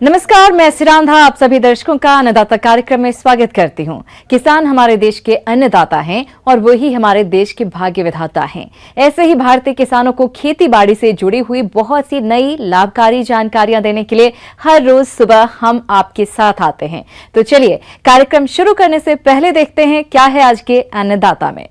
नमस्कार, मैं सिरांधा आप सभी दर्शकों का अन्नदाता कार्यक्रम में स्वागत करती हूं। किसान हमारे देश के अन्नदाता हैं और वही हमारे देश के भाग्य विधाता हैं। ऐसे ही भारतीय किसानों को खेती बाड़ी से जुड़ी हुई बहुत सी नई लाभकारी जानकारियां देने के लिए हर रोज सुबह हम आपके साथ आते हैं। तो चलिए कार्यक्रम शुरू करने से पहले देखते हैं क्या है आज के अन्नदाता में।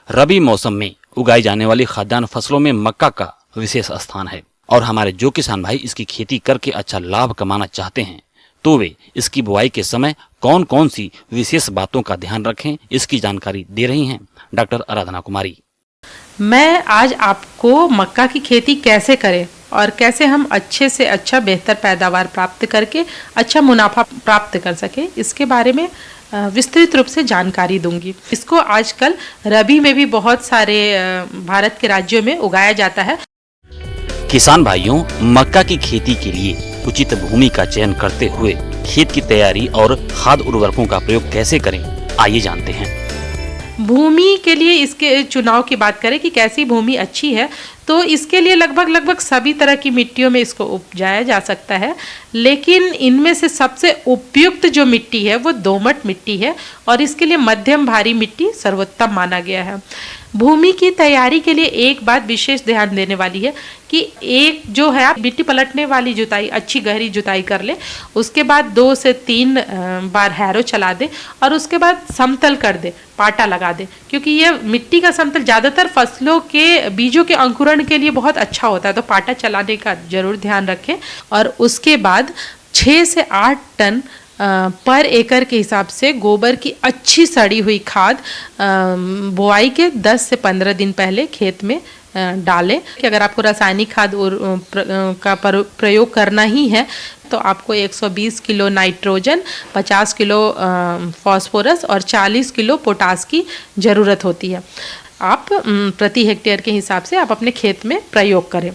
रबी मौसम में उगाई जाने वाली खाद्यान्न फसलों में मक्का का विशेष स्थान है और हमारे जो किसान भाई इसकी खेती करके अच्छा लाभ कमाना चाहते हैं तो वे इसकी बुआई के समय कौन कौन सी विशेष बातों का ध्यान रखें, इसकी जानकारी दे रही हैं डॉक्टर आराधना कुमारी। मैं आज आपको मक्का की खेती कैसे करें और कैसे हम अच्छे से अच्छा बेहतर पैदावार प्राप्त करके अच्छा मुनाफा प्राप्त कर सके, इसके बारे में विस्तृत रूप से जानकारी दूंगी। इसको आजकल रबी में भी बहुत सारे भारत के राज्यों में उगाया जाता है। किसान भाइयों, मक्का की खेती के लिए उचित भूमि का चयन करते हुए खेत की तैयारी और खाद उर्वरकों का प्रयोग कैसे करें, आइए जानते हैं। भूमि के लिए इसके चुनाव की बात करें कि कैसी भूमि अच्छी है, तो इसके लिए लगभग सभी तरह की मिट्टियों में इसको उपजाया जा सकता है, लेकिन इनमें से सबसे उपयुक्त जो मिट्टी है वो दोमट मिट्टी है और इसके लिए मध्यम भारी मिट्टी सर्वोत्तम माना गया है। भूमि की तैयारी के लिए एक बात विशेष ध्यान देने वाली है कि एक जो है आप मिट्टी पलटने वाली जुताई, अच्छी गहरी जुताई कर ले, उसके बाद 2 से 3 बार हैरो चला दे और उसके बाद समतल कर दे, पाटा लगा दे, क्योंकि ये मिट्टी का समतल ज़्यादातर फसलों के बीजों के अंकुरण के लिए बहुत अच्छा होता है, तो पाटा चलाने का जरूर ध्यान रखें। और उसके बाद 6 से 8 टन पर एकड़ के हिसाब से गोबर की अच्छी सड़ी हुई खाद बुआई के 10 से 15 दिन पहले खेत में डालें। कि अगर आपको रासायनिक खाद का प्रयोग करना ही है तो आपको 120 किलो नाइट्रोजन, 50 किलो फास्फोरस और 40 किलो पोटास की ज़रूरत होती है। आप प्रति हेक्टेयर के हिसाब से आप अपने खेत में प्रयोग करें।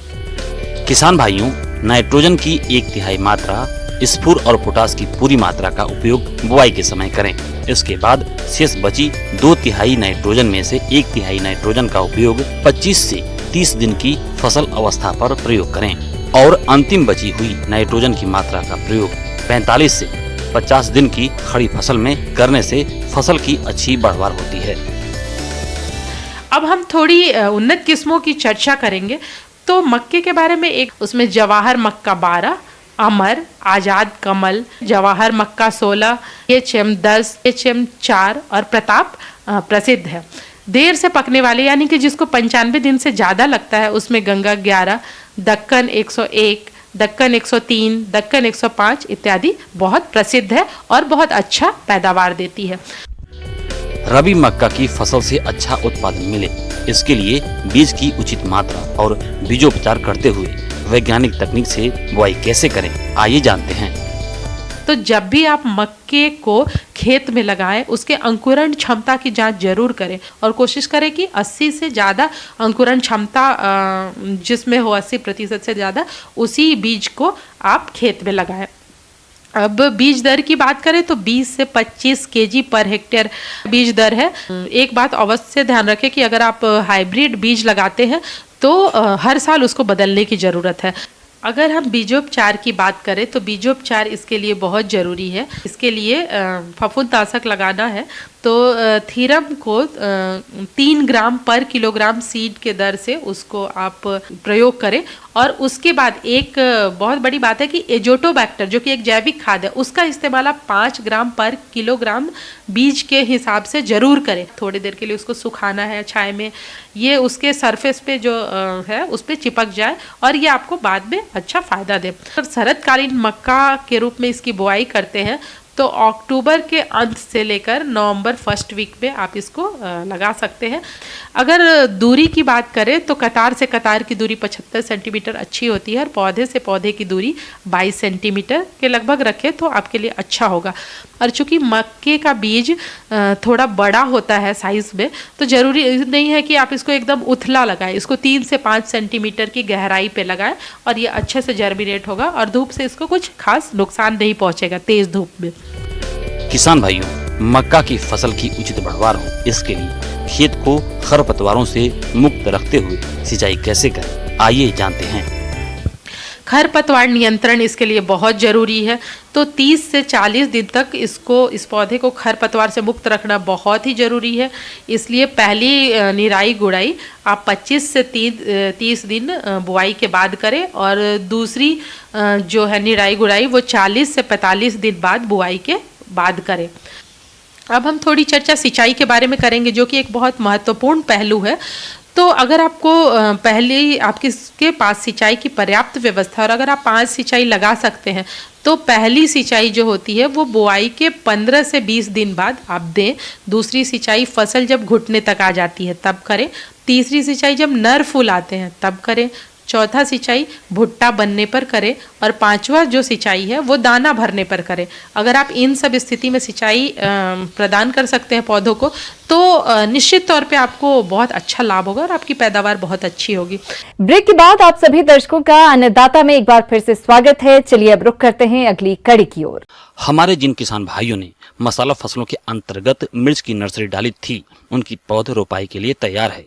किसान भाइयों, नाइट्रोजन की 1/3 मात्रा, स्फूर और पोटास की पूरी मात्रा का उपयोग बुआई के समय करें। इसके बाद शेष बची 2/3 नाइट्रोजन में से 1/3 नाइट्रोजन का उपयोग 25 से 30 दिन की फसल अवस्था पर प्रयोग करें और अंतिम बची हुई नाइट्रोजन की मात्रा का प्रयोग 45 से 50 दिन की खड़ी फसल में करने से फसल की अच्छी बढ़वार होती है। अब हम थोड़ी उन्नत किस्मों की चर्चा करेंगे। तो मक्के के बारे में एक उसमें जवाहर मक्का 12, अमर, आजाद कमल, जवाहर मक्का 16, HM 10, HM 4 और प्रताप प्रसिद्ध है। देर से पकने वाले यानी कि जिसको 95 दिन से ज़्यादा लगता है उसमें गंगा 11, दक्कन 101, दक्कन 103, दक्कन 105 इत्यादि बहुत प्रसिद्ध है और बहुत अच्छा पैदावार देती है। रबी मक्का की फसल से अच्छा उत्पादन मिले, इसके लिए बीज की उचित मात्रा और बीजोपचार करते हुए वैज्ञानिक तकनीक से बुआई कैसे करें, आइए जानते हैं। तो जब भी आप मक्के को खेत में लगाएं, उसके अंकुरण क्षमता की जांच जरूर करें और कोशिश करें कि 80 से ज़्यादा अंकुरण क्षमता जिसमें हो 80% से ज़्यादा, उसी बीज को आप खेत में लगाएं। अब बीज दर की बात करें तो 20 से 25 केजी पर हेक्टेयर बीज दर है। एक बात अवश्य ध्यान रखें कि अगर आप हाइब्रिड बीज लगाते हैं तो हर साल उसको बदलने की ज़रूरत है। अगर हम बीजोपचार की बात करें तो बीजोपचार इसके लिए बहुत ज़रूरी है। इसके लिए फफूंदनाशक लगाना है तो थीरम को 3 ग्राम पर किलोग्राम सीड के दर से उसको आप प्रयोग करें। और उसके बाद एक बहुत बड़ी बात है कि एजोटोबैक्टर जो कि एक जैविक खाद है, उसका इस्तेमाल आप 5 ग्राम पर किलोग्राम बीज के हिसाब से ज़रूर करें। थोड़ी देर के लिए उसको सुखाना है छाया में, ये उसके सरफेस पे जो है उस पर चिपक जाए और ये आपको बाद में अच्छा फ़ायदा दे। शरदकालीन मक्का के रूप में इसकी बुआई करते हैं तो अक्टूबर के अंत से लेकर नवंबर फर्स्ट वीक में आप इसको लगा सकते हैं। अगर दूरी की बात करें तो कतार से कतार की दूरी 75 सेंटीमीटर अच्छी होती है और पौधे से पौधे की दूरी 22 सेंटीमीटर के लगभग रखें तो आपके लिए अच्छा होगा। और चूंकि मक्के का बीज थोड़ा बड़ा होता है साइज़ में, तो ज़रूरी नहीं है कि आप इसको एकदम उथला लगाएं। इसको 3 से 5 सेंटीमीटर की गहराई पे लगाएं और ये अच्छे से जर्मिनेट होगा और धूप से इसको कुछ खास नुकसान नहीं पहुंचेगा तेज़ धूप में। किसान भाइयों, मक्का की फसल की उचित बढ़वार हो, इसके लिए खेत को खरपतवारों से मुक्त रखते हुए सिंचाई कैसे करें, आइए जानते हैं। खरपतवार नियंत्रण इसके लिए बहुत ज़रूरी है। तो 30 से 40 दिन तक इस पौधे को खरपतवार से मुक्त रखना बहुत ही ज़रूरी है। इसलिए पहली निराई गुड़ाई आप 25 से 30 दिन बुआई के बाद करें और दूसरी जो है निराई गुड़ाई वो 40 से 45 दिन बाद बुआई के बाद करें। अब हम थोड़ी चर्चा सिंचाई के बारे में करेंगे, जो कि एक बहुत महत्वपूर्ण पहलू है। तो अगर आपको पहले आपके पास सिंचाई की पर्याप्त व्यवस्था और अगर आप 5 सिंचाई लगा सकते हैं तो पहली सिंचाई जो होती है वो बुआई के 15 से 20 दिन बाद आप दें। दूसरी सिंचाई फसल जब घुटने तक आ जाती है तब करें। तीसरी सिंचाई जब नर फूल आते हैं तब करें। चौथा सिंचाई भुट्टा बनने पर करें और पांचवा जो सिंचाई है वो दाना भरने पर करें। अगर आप इन सब स्थिति में सिंचाई प्रदान कर सकते हैं पौधों को तो निश्चित तौर पे आपको बहुत अच्छा लाभ होगा और आपकी पैदावार बहुत अच्छी होगी। ब्रेक के बाद आप सभी दर्शकों का अन्नदाता में एक बार फिर से स्वागत है। चलिए अब रुख करते हैं अगली कड़ी की ओर। हमारे जिन किसान भाइयों ने मसाला फसलों के अंतर्गत मिर्च की नर्सरी डाली थी उनकी पौध रोपाई के लिए तैयार है।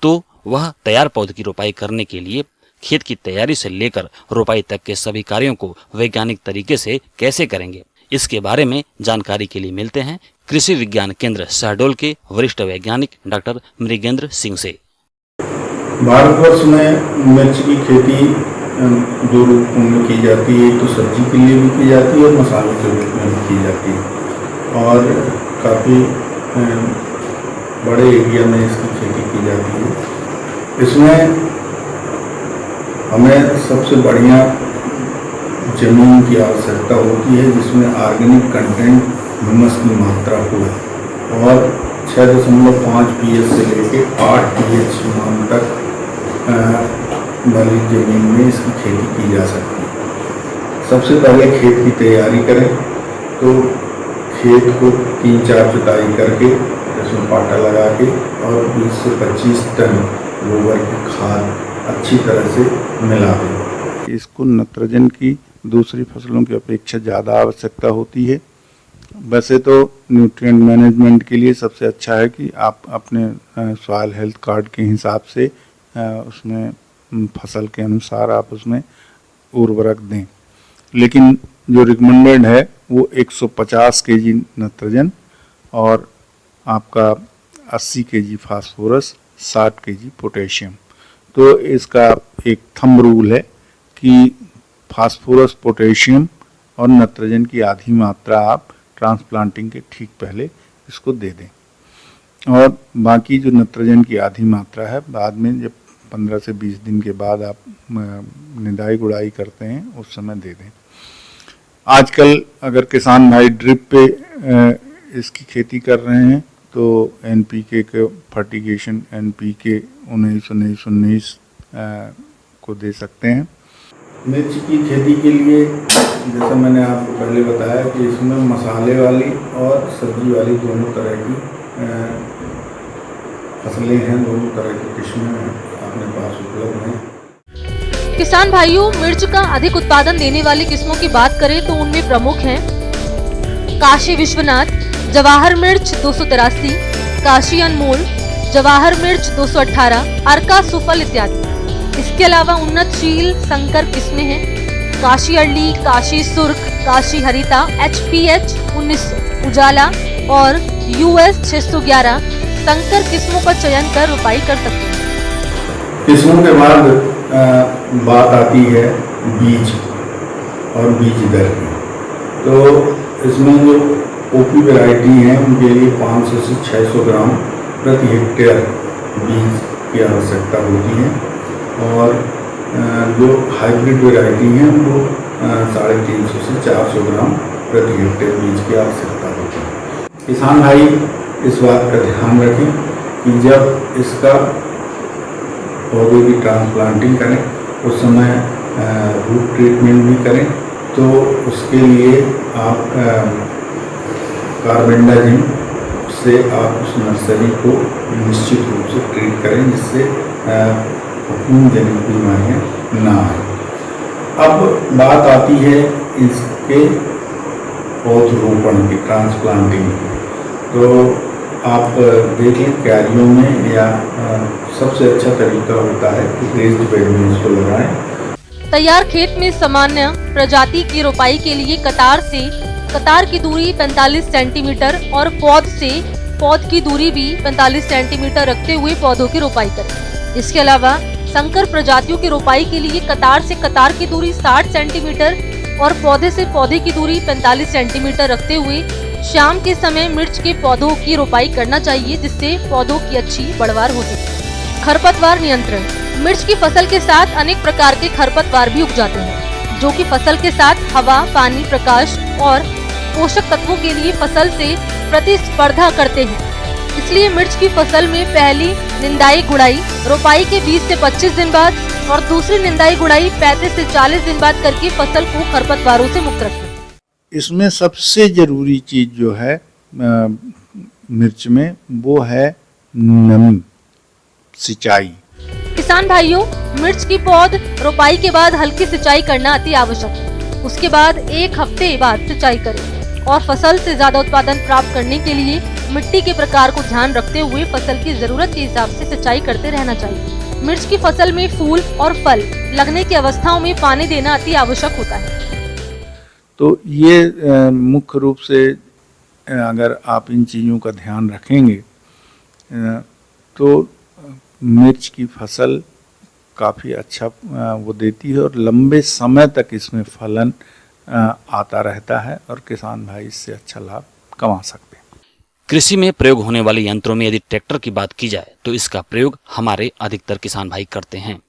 तो वह तैयार पौध की रोपाई करने के लिए खेत की तैयारी से लेकर रोपाई तक के सभी कार्यों को वैज्ञानिक तरीके से कैसे करेंगे, इसके बारे में जानकारी के लिए मिलते हैं कृषि विज्ञान केंद्र शहडोल के वरिष्ठ वैज्ञानिक डॉक्टर मृगेंद्र सिंह से। भारतवर्ष में मिर्च की खेती दो रूपों में की जाती है, तो सब्जी के लिए भी की जाती है और मसालों के रूप में भी की जाती है और काफ़ी बड़े एरिया में इसकी खेती की जाती है। इसमें हमें सबसे बढ़िया ज़मीन की आवश्यकता होती है जिसमें ऑर्गेनिक कंटेंट ह्यूमस की मात्रा हो और 6.5 pH से लेकर 8 pH मान तक वाली ज़मीन में इसकी खेती की जा सकती है। सबसे पहले खेत की तैयारी करें तो खेत को 3-4 जुताई करके इसमें पाटा लगा के और 20 से 25 टन गोबर की खाद अच्छी तरह से मिला दें। इसको नाइट्रोजन की दूसरी फसलों की अपेक्षा ज़्यादा आवश्यकता होती है। वैसे तो न्यूट्रिएंट मैनेजमेंट के लिए सबसे अच्छा है कि आप अपने सॉइल हेल्थ कार्ड के हिसाब से उसमें फसल के अनुसार आप उसमें उर्वरक दें, लेकिन जो रिकमेंडेड है वो 150 kg नाइट्रोजन और आपका 80 kg फास्फोरस, 60 kg पोटेशियम। तो इसका एक थंब रूल है कि फास्फोरस, पोटेशियम और नाइट्रोजन की आधी मात्रा आप ट्रांसप्लांटिंग के ठीक पहले इसको दे दें और बाकी जो नाइट्रोजन की आधी मात्रा है बाद में जब 15 से 20 दिन के बाद आप निदाई गुड़ाई करते हैं उस समय दे दें। आजकल अगर किसान भाई ड्रिप पे इसकी खेती कर रहे हैं तो NPK के फर्टिगेशन NPK 19-19-19 को दे सकते हैं। मिर्च की खेती के लिए जैसा मैंने आपको पहले बताया कि इसमें मसाले वाली और सब्जी वाली दोनों तरह की फसलें हैं, दोनों तरह की किस्में अपने पास उपलब्ध हैं। किसान भाइयों, मिर्च का अधिक उत्पादन देने वाली किस्मों की बात करें तो उनमें प्रमुख हैं काशी विश्वनाथ, जवाहर मिर्च 283, काशी अनमोल, जवाहर मिर्च 218, अर्का सुफल इत्यादि। इसके अलावा उन्नतशील संकर किस्में हैं काशी अरली, काशी सुर्ख, काशी हरिता, HPH 1900, उजाला और US 611 संकर किस्मों का चयन कर रोपाई कर सकते हैं। किस्मों के बाद बात आती है बीज और बीज दर की। तो इसमें जो ओपी वैरायटी हैं उनके लिए 500 से 600 ग्राम प्रति हेक्टेयर बीज की आवश्यकता होती है और जो हाइब्रिड वैरायटी हैं उनको 350 से 400 ग्राम प्रति हेक्टेयर बीज की आवश्यकता होती है। किसान भाई इस बात का ध्यान रखें कि जब इसका पौधे की ट्रांसप्लांटिंग करें उस समय रूट ट्रीटमेंट भी करें, तो उसके लिए आप कार्बेंडाजिम से आप उस नर्सरी को निश्चित रूप से ट्रीट करें जिससे फफूंदजनित बीमारियाँ ना आए। अब बात आती है इसके पौधरोपण की, ट्रांसप्लांटिंग की। तो आप देख लें क्यारियों में या सबसे अच्छा तरीका होता है कि रेज्ड बेड में इसको लगाएं। तैयार खेत में सामान्य प्रजाति की रोपाई के लिए कतार की दूरी 45 सेंटीमीटर और पौध की दूरी भी 45 सेंटीमीटर रखते हुए पौधों की रोपाई करें। इसके अलावा संकर प्रजातियों की रोपाई के लिए कतार से कतार की दूरी 60 सेंटीमीटर और पौधे से पौधे की दूरी 45 सेंटीमीटर रखते हुए शाम के समय मिर्च के पौधों की रोपाई करना चाहिए, जिससे पौधों की अच्छी बढ़वार हो सके। खरपतवार नियंत्रण। मिर्च की फसल के साथ अनेक प्रकार के खरपतवार भी उग जाते हैं, जो कि फसल के साथ हवा, पानी, प्रकाश और पोषक तत्वों के लिए फसल से प्रतिस्पर्धा करते हैं। इसलिए मिर्च की फसल में पहली निंदाई गुड़ाई रोपाई के 20 से 25 दिन बाद और दूसरी निंदाई गुड़ाई 35 से 40 दिन बाद करके फसल को खरपतवारों से मुक्त रखें। इसमें सबसे जरूरी चीज जो है मिर्च में, वो है नमी, सिंचाई। किसान भाइयों, मिर्च की पौध रोपाई के बाद हल्की सिंचाई करना अति आवश्यक है। उसके बाद 1 हफ्ते बाद सिंचाई करें और फसल से ज्यादा उत्पादन प्राप्त करने के लिए मिट्टी के प्रकार को ध्यान रखते हुए फसल की जरूरत के हिसाब से सिंचाई करते रहना चाहिए। मिर्च की फसल में फूल और फल लगने की अवस्थाओं में पानी देना अति आवश्यक होता है। तो ये मुख्य रूप से अगर आप इन चीज़ों का ध्यान रखेंगे तो मिर्च की फसल काफ़ी अच्छा वो देती है और लंबे समय तक इसमें फलन आता रहता है और किसान भाई इससे अच्छा लाभ कमा सकते हैं। कृषि में प्रयोग होने वाले यंत्रों में यदि ट्रैक्टर की बात की जाए तो इसका प्रयोग हमारे अधिकतर किसान भाई करते हैं,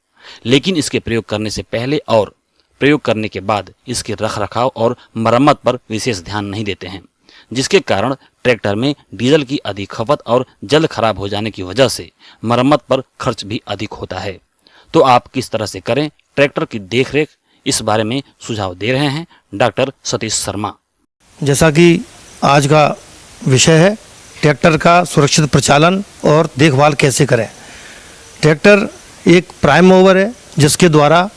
लेकिन इसके प्रयोग करने से पहले और प्रयोग करने के बाद इसके रखरखाव और मरम्मत पर विशेष ध्यान नहीं देते हैं, जिसके कारण ट्रैक्टर में डीजल की अधिक खपत और जल्द खराब हो जाने की वजह से मरम्मत पर खर्च भी अधिक होता है। तो आप किस तरह से करें ट्रैक्टर की देखरेख, इस बारे में सुझाव दे रहे हैं डॉक्टर सतीश शर्मा। जैसा कि आज का विषय है ट्रैक्टर का सुरक्षित प्रचालन और देखभाल कैसे करें। ट्रैक्टर एक प्राइम मूवर है जिसके द्वारा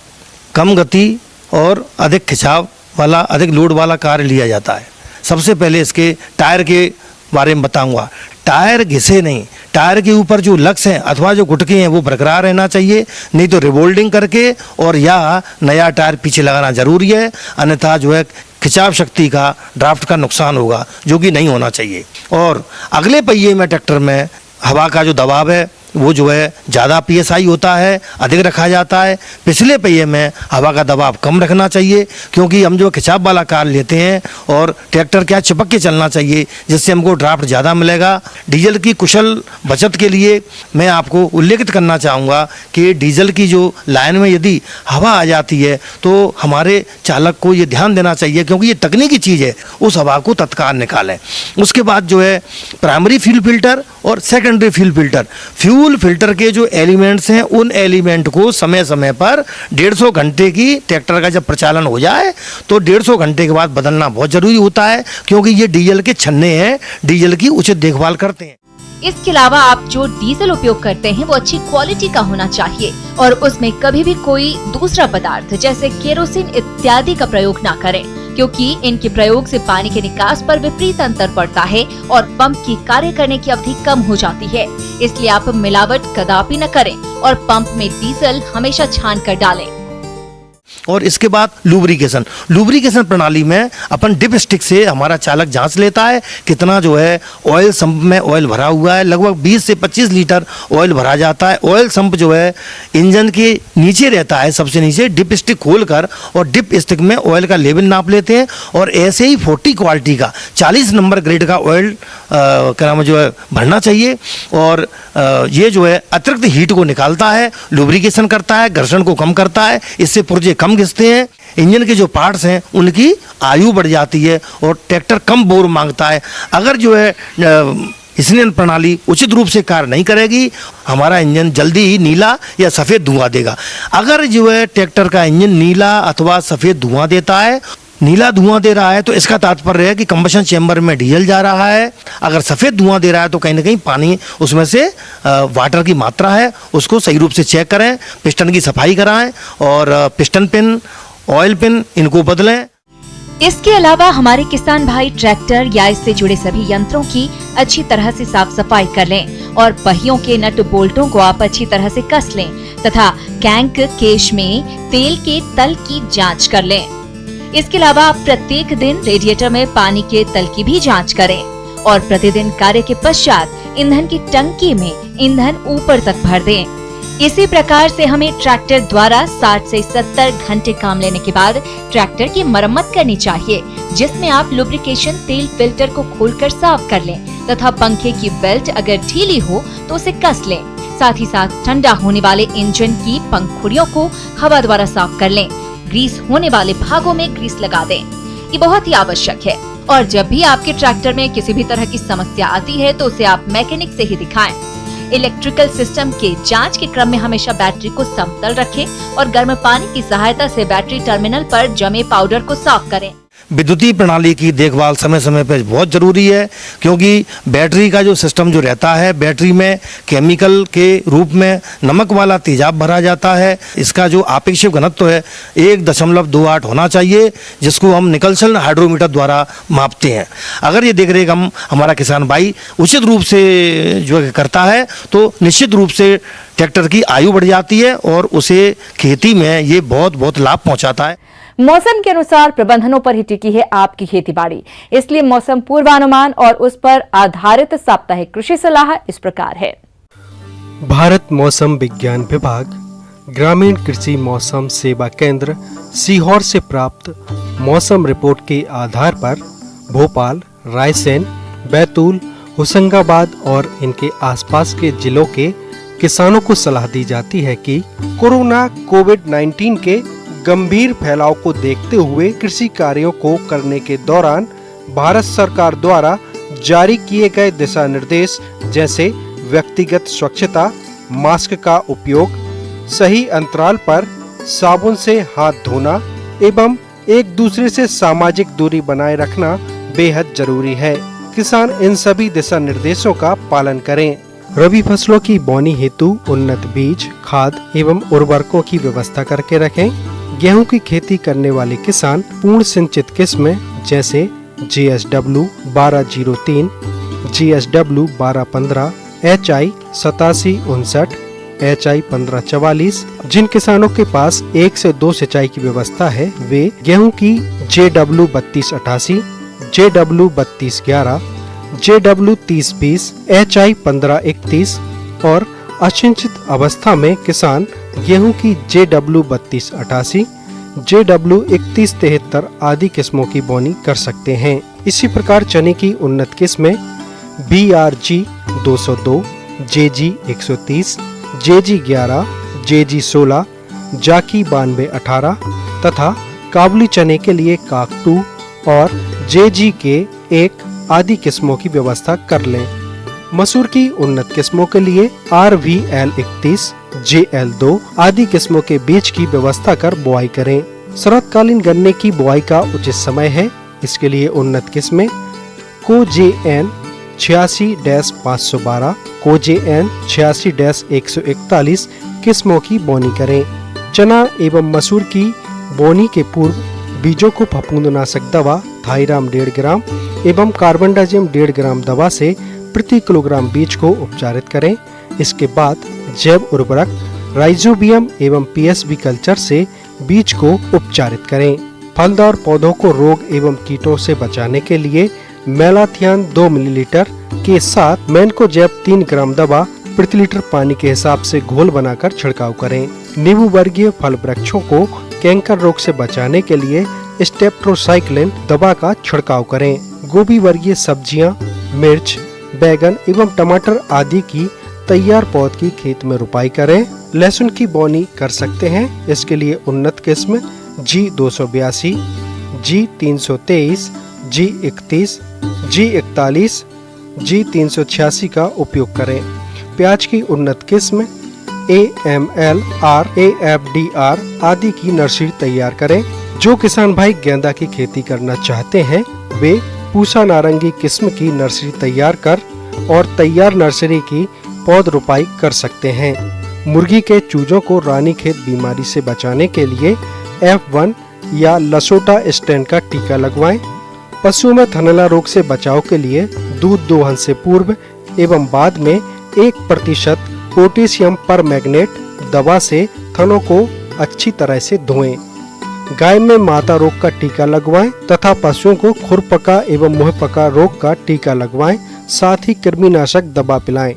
कम गति और अधिक खिंचाव वाला, अधिक लोड वाला कार्य लिया जाता है। सबसे पहले इसके टायर के बारे में बताऊंगा। टायर घिसे नहीं, टायर के ऊपर जो लक्स हैं अथवा जो गुटके हैं वो बरकरार रहना चाहिए, नहीं तो रिवोल्डिंग करके और या नया टायर पीछे लगाना जरूरी है, अन्यथा जो है खिंचाव शक्ति का, ड्राफ्ट का नुकसान होगा, जो कि नहीं होना चाहिए। और अगले पहिए में ट्रैक्टर में हवा का जो दबाव है वो जो है ज़्यादा PSI होता है, अधिक रखा जाता है। पिछले पहिए में हवा का दबाव कम रखना चाहिए, क्योंकि हम जो खिंचाव वाला कार लेते हैं और ट्रैक्टर क्या चिपक के चलना चाहिए, जिससे हमको ड्राफ्ट ज़्यादा मिलेगा। डीजल की कुशल बचत के लिए मैं आपको उल्लेखित करना चाहूँगा कि डीजल की जो लाइन में यदि हवा आ जाती है तो हमारे चालक को ये ध्यान देना चाहिए, क्योंकि ये तकनीकी चीज़ है, उस हवा को तत्काल निकालें। उसके बाद जो है प्राइमरी फ्यूल फिल्टर और secondary fuel filter, fuel filter के जो एलिमेंट्स हैं उन एलिमेंट को समय समय पर 150 घंटे की ट्रैक्टर का जब प्रचालन हो जाए तो 150 घंटे के बाद बदलना बहुत जरूरी होता है, क्योंकि ये डीजल के छन्ने हैं, डीजल की उचित देखभाल करते हैं। इसके अलावा आप जो डीजल उपयोग करते हैं वो अच्छी क्वालिटी का होना चाहिए और उसमें कभी भी कोई दूसरा पदार्थ जैसे केरोसिन इत्यादि का प्रयोग ना करें, क्योंकि इनके प्रयोग से पानी के निकास पर विपरीत अंतर पड़ता है और पंप की कार्य करने की अवधि कम हो जाती है। इसलिए आप मिलावट कदापि न करें और पंप में डीजल हमेशा छान कर डालें। और इसके बाद लुब्रिकेशन प्रणाली में अपन डिप स्टिक से हमारा चालक जांच लेता है कितना जो है ऑयल संप में ऑयल भरा हुआ है। लगभग 20 से 25 लीटर ऑयल भरा जाता है। ऑयल संप जो है इंजन के नीचे रहता है, सबसे नीचे। डिप स्टिक खोलकर और डिप स्टिक में ऑयल का लेवल नाप लेते हैं और ऐसे ही 40 क्वालिटी का 40 नंबर ग्रेड का ऑयल जो है भरना चाहिए। और ये जो है अतिरिक्त हीट को निकालता है, लुब्रिकेशन करता है, घर्षण को कम करता है, इससे पुर्जे कम घिसते हैं। इंजन के जो पार्ट्स हैं उनकी आयु बढ़ जाती है और ट्रैक्टर कम बोर मांगता है। अगर जो है स्नेन प्रणाली उचित रूप से कार्य नहीं करेगी, हमारा इंजन जल्दी ही नीला या सफ़ेद धुआं देगा। अगर जो है ट्रैक्टर का इंजन नीला अथवा सफ़ेद धुआं देता है, नीला धुआं दे रहा है तो इसका तात्पर्य है कि कंबशन चेंबर में डीजल जा रहा है। अगर सफ़ेद धुआं दे रहा है तो कहीं ना कहीं पानी उसमें से वाटर की मात्रा है, उसको सही रूप से चेक करें, पिस्टन की सफाई कराएं और पिस्टन पिन, ऑयल पिन इनको बदलें। इसके अलावा हमारे किसान भाई ट्रैक्टर या इससे जुड़े सभी यंत्रों की अच्छी तरह से साफ सफाई कर लें और पहियों के नट बोल्टों को आप अच्छी तरह से कस लें तथा कैंक केश में तेल के तल की जांच कर लें। इसके अलावा आप प्रत्येक दिन रेडिएटर में पानी के तल की भी जांच करें और प्रतिदिन कार्य के पश्चात ईंधन की टंकी में ईंधन ऊपर तक भर दें। इसी प्रकार से हमें ट्रैक्टर द्वारा 60 से 70 घंटे काम लेने के बाद ट्रैक्टर की मरम्मत करनी चाहिए, जिसमें आप लुब्रिकेशन तेल फिल्टर को खोलकर साफ कर लें तथा पंखे की बेल्ट अगर ढीली हो तो उसे कस लें। साथ ही साथ ठंडा होने वाले इंजन की पंखुड़ियों को हवा द्वारा साफ कर लें। ग्रीस होने वाले भागों में ग्रीस लगा दें। ये बहुत ही आवश्यक है। और जब भी आपके ट्रैक्टर में किसी भी तरह की समस्या आती है तो उसे आप मैकेनिक से ही दिखाएं। इलेक्ट्रिकल सिस्टम के जांच के क्रम में हमेशा बैटरी को समतल रखें और गर्म पानी की सहायता से बैटरी टर्मिनल पर जमे पाउडर को साफ करें। विद्युतीय प्रणाली की देखभाल समय समय पर बहुत जरूरी है, क्योंकि बैटरी का जो सिस्टम जो रहता है, बैटरी में केमिकल के रूप में नमक वाला तेजाब भरा जाता है। इसका जो आपेक्षिक घनत्व है 1.28 होना चाहिए, जिसको हम निकलसन हाइड्रोमीटर द्वारा मापते हैं। अगर ये देखरेख हमारा किसान भाई उचित रूप से जो करता है तो निश्चित रूप से ट्रैक्टर की आयु बढ़ जाती है और उसे खेती में ये बहुत लाभ पहुंचाता है। मौसम के अनुसार प्रबंधनों पर ही टिकी है आपकी खेतीबाड़ी, इसलिए मौसम पूर्वानुमान और उस पर आधारित साप्ताहिक कृषि सलाह इस प्रकार है। भारत मौसम विज्ञान विभाग ग्रामीण कृषि मौसम सेवा केंद्र सीहोर से प्राप्त मौसम रिपोर्ट के आधार पर भोपाल, रायसेन, बैतूल, होशंगाबाद और इनके आसपास के जिलों के किसानों को सलाह दी जाती है कि कोरोना कोविड-19 के गंभीर फैलाव को देखते हुए कृषि कार्यों को करने के दौरान भारत सरकार द्वारा जारी किए गए दिशा निर्देश जैसे व्यक्तिगत स्वच्छता, मास्क का उपयोग, सही अंतराल पर साबुन से हाथ धोना एवं एक दूसरे से सामाजिक दूरी बनाए रखना बेहद जरूरी है। किसान इन सभी दिशा निर्देशों का पालन करें। रबी फसलों की बोनी हेतु उन्नत बीज, खाद एवं उर्वरकों की व्यवस्था करके रखें। गेहूं की खेती करने वाले किसान पूर्ण सिंचित किस्में जैसे GSW 1203, GSW 1215, HI 8759, HI 1544, जिन किसानों के पास 1 से 2 सिंचाई की व्यवस्था है वे गेहूं की JW 3288, JW 3211, JW 3020, HI 1531 और असिंचित अवस्था में किसान गेहूं की JW 3288, JW 3173 आदि किस्मों की बोनी कर सकते हैं। इसी प्रकार चने की उन्नत किस्में BRG 202, JG 130, JG 11, JG 16, जाकी 9218 तथा काबुली चने के लिए काकटू और JG के 1 आदि किस्मों की व्यवस्था कर लें। मसूर की उन्नत किस्मों के लिए RVL 31, JL 2 आदि किस्मों के बीज की व्यवस्था कर बुआई करें। शरतकालीन गन्ने की बुआई का उचित समय है। इसके लिए उन्नत किस्में कोजेएन 86-512, कोजेएन 86-141 किस्मों की बोनी करें। चना एवं मसूर की बोनी के पूर्व बीजों को फफूंदनाशक दवा थाइराम 1.5 ग्राम एवं कार्बनडाजिम 1.5 ग्राम दवा से प्रति किलोग्राम बीज को उपचारित करें। इसके बाद जैव उर्वरक राइजोबियम एवं PSB कल्चर से बीज को उपचारित करें। फलदार पौधों को रोग एवं कीटों से बचाने के लिए मेलाथियान 2 मिलीलीटर के साथ मैनकोजेब 3 ग्राम दवा प्रति लीटर पानी के हिसाब से घोल बनाकर छिड़काव करें। नींबू वर्गीय फल वृक्षों को कैंकर रोग से बचाने के लिए स्टेप्टोसाइक्लिन दवा का छिड़काव करें। गोभी वर्गीय सब्जियां, मिर्च, बैगन एवं टमाटर आदि की तैयार पौध की खेत में रुपाई करें। लहसुन की बोनी कर सकते हैं। इसके लिए उन्नत किस्म G 282, G 323, G 31, G 41, G 386 का उपयोग करें। प्याज की उन्नत किस्म AML, RAFDR आदि की नर्सरी तैयार करें। जो किसान भाई गेंदा की खेती करना चाहते हैं वे पूसा नारंगी किस्म की नर्सरी तैयार कर और तैयार नर्सरी की पौध रोपाई कर सकते हैं। मुर्गी के चूजों को रानीखेत बीमारी से बचाने के लिए F1 या लसोटा स्टैंड का टीका लगवाएं। पशुओं में थनैला रोग से बचाव के लिए दूध दोहन से पूर्व एवं बाद में 1% पोटेशियम पर मैग्नेट दवा से थनों को अच्छी तरह से धोएं। गाय में माता रोग का टीका लगवाएं तथा पशुओं को खुरपका एवं मुंहपका रोग का टीका लगवाएं, साथ ही कृमिनाशक दवा पिलाएं।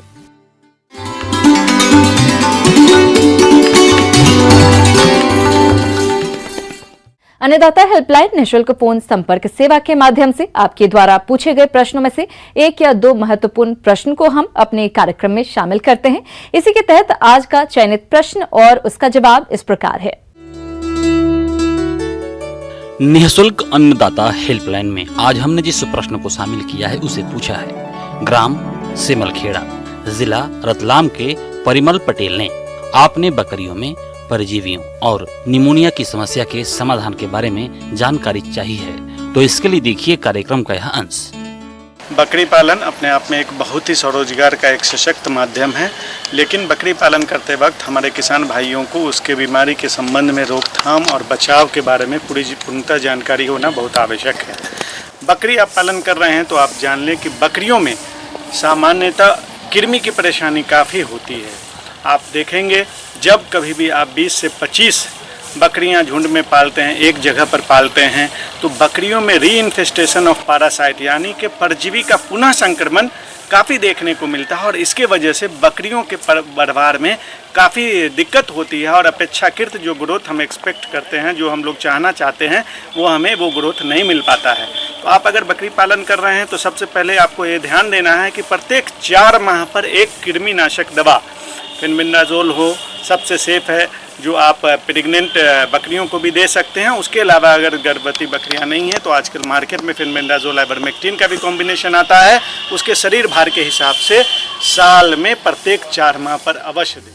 अन्नदाता हेल्पलाइन निःशुल्क फोन संपर्क सेवा के माध्यम से आपके द्वारा पूछे गए प्रश्नों में से 1 या 2 महत्वपूर्ण प्रश्न को हम अपने कार्यक्रम में शामिल करते हैं। इसी के तहत आज का चयनित प्रश्न और उसका जवाब इस प्रकार है। निःशुल्क अन्नदाता हेल्पलाइन में आज हमने जिस प्रश्न को शामिल किया है उसे पूछा है। ग्राम सिमलखेड़ा, जिला रतलाम के परिमल पटेल ने आपने बकरियों में परजीवियों और निमोनिया की समस्या के समाधान के बारे में जानकारी चाहिए है, तो इसके लिए देखिए कार्यक्रम का यह अंश। बकरी पालन अपने आप में एक बहुत ही स्वरोजगार का एक सशक्त माध्यम है, लेकिन बकरी पालन करते वक्त हमारे किसान भाइयों को उसके बीमारी के संबंध में रोकथाम और बचाव के बारे में पूर्णतः जानकारी होना बहुत आवश्यक है। बकरी आप पालन कर रहे हैं तो आप जान लें कि बकरियों में सामान्यतः कृमि की परेशानी काफ़ी होती है। आप देखेंगे जब कभी भी आप 20 से 25 बकरियां झुंड में पालते हैं, एक जगह पर पालते हैं, तो बकरियों में रीइन्फेस्टेशन ऑफ पैरासाइट यानी कि परजीवी का पुनः संक्रमण काफ़ी देखने को मिलता है और इसके वजह से बकरियों के बढ़वार में काफ़ी दिक्कत होती है और अपेक्षाकृत जो ग्रोथ हम एक्सपेक्ट करते हैं, जो हम लोग चाहना चाहते हैं, वो हमें वो ग्रोथ नहीं मिल पाता है। तो आप अगर बकरी पालन कर रहे हैं तो सबसे पहले आपको ये ध्यान देना है कि प्रत्येक 4 माह पर एक कृमिनाशक दवा फेनबिंडाजोल हो, सबसे सेफ है, जो आप प्रेग्नेंट बकरियों को भी दे सकते हैं। उसके अलावा अगर गर्भवती बकरियां नहीं हैं तो आजकल मार्केट में फेनबिंडाजोल आइवरमेक्टिन का भी कॉम्बिनेशन आता है, उसके शरीर भार के हिसाब से साल में प्रत्येक 4 माह पर अवश्य दें।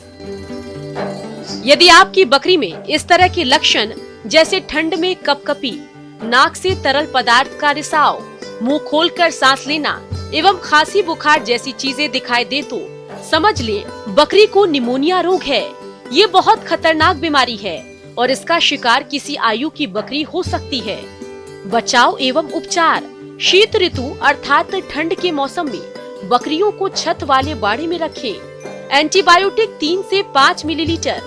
यदि आपकी बकरी में इस तरह के लक्षण जैसे ठंड में कपकपी, नाक से तरल पदार्थ का रिसाव, मुंह खोलकर सांस लेना एवं खांसी बुखार जैसी चीजें दिखाई दे तो समझ लें बकरी को निमोनिया रोग है। ये बहुत खतरनाक बीमारी है और इसका शिकार किसी आयु की बकरी हो सकती है। बचाव एवं उपचार। शीत ऋतु अर्थात ठंड के मौसम में बकरियों को छत वाले बाड़े में रखें। एंटीबायोटिक 3 से 5 मिलीलीटर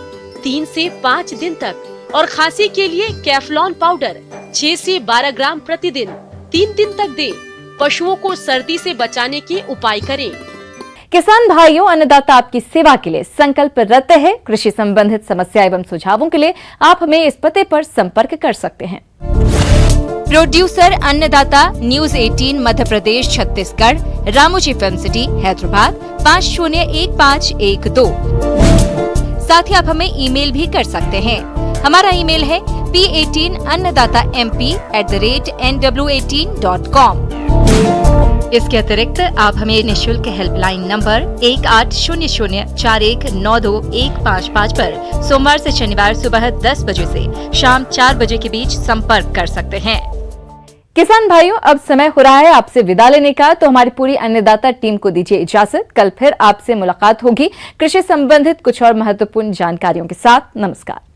3 से 5 दिन तक और खांसी के लिए कैफ्लॉन पाउडर 6 से 12 ग्राम प्रतिदिन 3 दिन तक दें। पशुओं को सर्दी से बचाने के उपाय करें। किसान भाइयों, अन्नदाता आपकी सेवा के लिए संकल्परत है। कृषि संबंधित समस्या एवं सुझावों के लिए आप हमें इस पते पर संपर्क कर सकते हैं। प्रोड्यूसर अन्नदाता, news 18 Madhya Pradesh Chhattisgarh, Ramoji film city Hyderabad 501512। साथ ही आप हमें ईमेल भी कर सकते हैं। हमारा ईमेल है p18annadatamp@nw18.com। इसके अतिरिक्त आप हमें निःशुल्क हेल्पलाइन नंबर 180041921555 पर सोमवार से शनिवार सुबह 10 बजे से शाम 4 बजे के बीच संपर्क कर सकते हैं। किसान भाइयों, अब समय हो रहा है आपसे विदा लेने का, तो हमारी पूरी अन्नदाता टीम को दीजिए इजाजत। कल फिर आपसे मुलाकात होगी कृषि संबंधित कुछ और महत्वपूर्ण जानकारियों के साथ। नमस्कार।